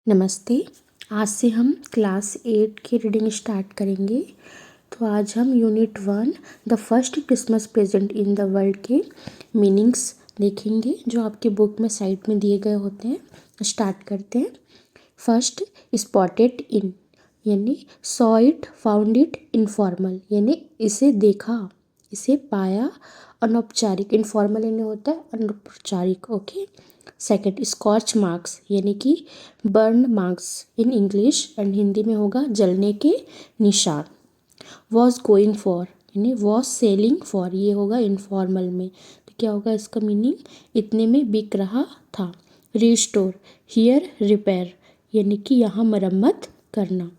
नमस्ते। आज से हम क्लास 8 की रीडिंग स्टार्ट करेंगे। तो आज हम unit 1 the first Christmas present in the world के मीनिंग्स देखेंगे, जो आपके बुक में साइड में दिए गए होते हैं। स्टार्ट करते हैं। फर्स्ट, स्पॉटेड इन यानी saw it, found it, informal यानी इसे देखा, इसे पाया। अनौपचारिक, इनफॉर्मल यानी होता है अनौपचारिक। ओके। सेकंड, स्कॉच मार्क्स यानी कि burn marks in English, and Hindi में होगा जलने के निशान। वॉज गोइंग फॉर यानी वॉज सेलिंग फॉर, ये होगा इनफॉर्मल में। तो क्या होगा इसका मीनिंग? इतने में बिक रहा था। रिस्टोर, हियर रिपेयर यानी कि यहाँ मरम्मत करना।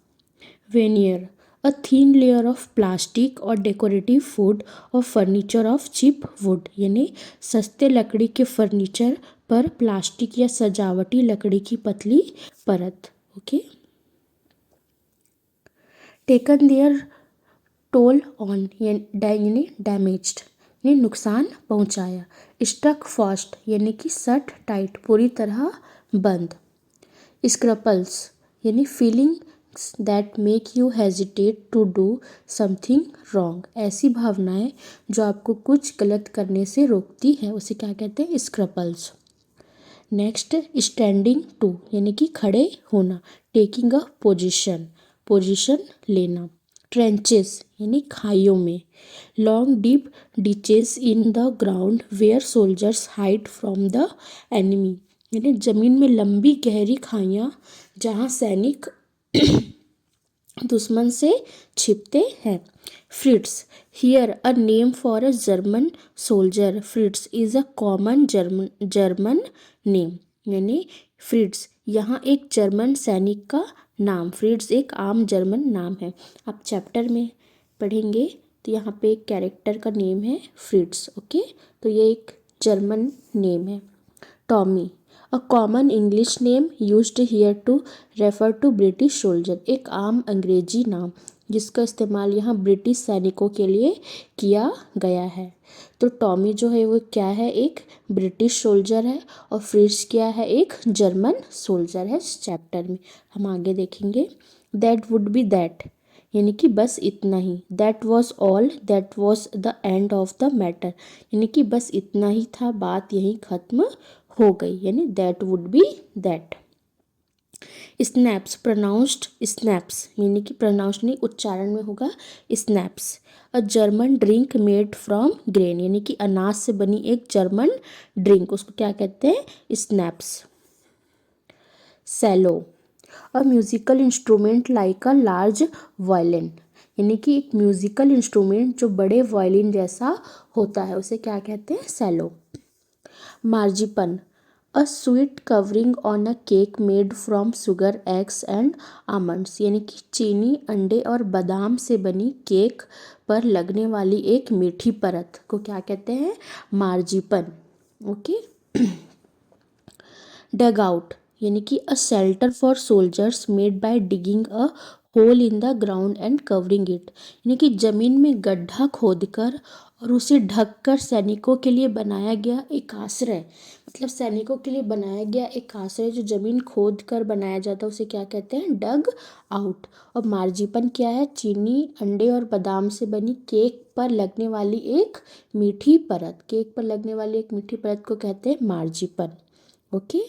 Vernier, a thin layer of plastic और डेकोरेटिव फूड और फर्नीचर ऑफ चीप वुड यानी सस्ते लकड़ी के फर्नीचर पर प्लास्टिक या सजावटी लकड़ी की पतली परत। Okay. Taken their toll on यानी डैमेज्ड यानी नुकसान पहुंचाया। स्टक फास्ट यानी कि सट टाइट, पूरी तरह बंद। स्क्रपल्स यानी feelings that make you hesitate to do something wrong, ऐसी भावनाएं जो आपको कुछ गलत करने से रोकती है, उसे क्या कहते हैं? स्क्रपल्स। नेक्स्ट, स्टैंडिंग टू यानी कि खड़े होना। टेकिंग अ पोजीशन, पोजीशन लेना। ट्रेंचेस यानी खाइयों में। Long deep ditches in the ground where soldiers hide from the enemy यानी जमीन में लंबी गहरी खाइयाँ जहाँ सैनिक दुश्मन से छिपते हैं। फ्रिट्स, here a name for a German soldier. फ्रिट्स is a common German name यानी फ्रिट्स यहाँ एक जर्मन सैनिक का नाम। फ्रिट्स एक आम जर्मन नाम है। आप चैप्टर में पढ़ेंगे तो यहाँ पे एक कैरेक्टर का नेम है फ्रिट्स। ओके, तो ये एक जर्मन नेम है। Tommy, a common English name used here to refer to British soldier, एक आम अंग्रेजी नाम जिसका इस्तेमाल यहाँ ब्रिटिश सैनिकों के लिए किया गया है। तो टॉमी जो है वो क्या है? एक ब्रिटिश सोल्जर है, और फ्रिट्स क्या है? एक जर्मन सोल्जर है। इस चैप्टर में हम आगे देखेंगे। दैट वुड बी दैट यानी कि बस इतना ही। That was all, that was the end of the matter यानी कि बस इतना ही था, बात यहीं खत्म हो गई यानी that would be that. Snaps, pronounced snaps यानी कि प्रोनाउंस नहीं, उच्चारण में होगा snaps. A German drink made from grain यानी कि अनाज से बनी एक जर्मन ड्रिंक, उसको क्या कहते हैं? Schnapps. Cello, a musical instrument like a large violin यानी कि एक म्यूजिकल इंस्ट्रूमेंट जो बड़े वायलिन जैसा होता है, उसे क्या कहते हैं? सेलो। Marzipan, a sweet covering on a cake made from sugar, eggs and almonds यानी कि चीनी, अंडे और बादाम से बनी केक पर लगने वाली एक मीठी परत को क्या कहते हैं? मार्जिपन। ओके। डग आउट यानी कि a shelter for soldiers made by digging a hole in the ground and covering it यानी कि जमीन में गड्ढा खोदकर और उसे ढककर सैनिकों के लिए बनाया गया एक आश्रय। मतलब सैनिकों के लिए बनाया गया एक आश्रय जो जमीन खोद कर बनाया जाता है, उसे क्या कहते हैं? Dugout. और मार्जिपन क्या है? चीनी, अंडे और बादाम से बनी केक पर लगने वाली एक मीठी परत। केक पर लगने वाली एक मीठी परत को कहते हैं मार्जिपन। ओके।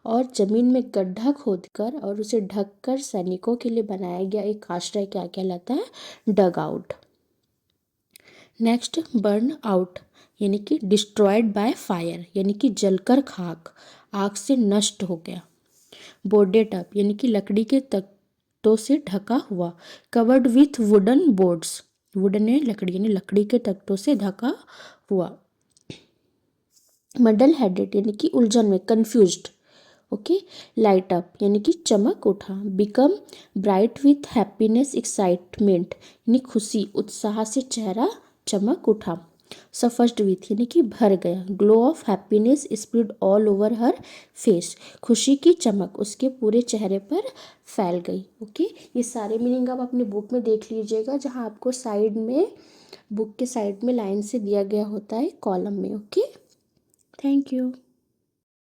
और जमीन में गड्ढा खोदकर और उसे ढककर सैनिकों के लिए बनाया गया एक आश्रय क्या कहलाता है? Dugout. Next, burn out यानी कि डिस्ट्रॉयड बाय फायर यानी कि जलकर खाक, आग से नष्ट हो गया। बोर्डेड अप यानी कि लकड़ी के तख्तों से ढका हुआ। Covered with wooden boards, wooden है लकड़ी यानी लकड़ी के तख्तों से ढका हुआ। मडल हेडेड यानी कि उलझन में, कंफ्यूज्ड। ओके। लाइट अप यानी कि चमक उठा। Become bright with happiness, excitement यानी खुशी, उत्साह से चेहरा चमक उठा। सफस्ड विथ यानी कि भर गया। Glow of happiness spread all over her face, खुशी की चमक उसके पूरे चेहरे पर फैल गई। ओके। ये सारे मीनिंग आप अपने बुक में देख लीजिएगा, जहाँ आपको साइड में, बुक के साइड में लाइन से दिया गया होता है कॉलम में। Okay, thank you.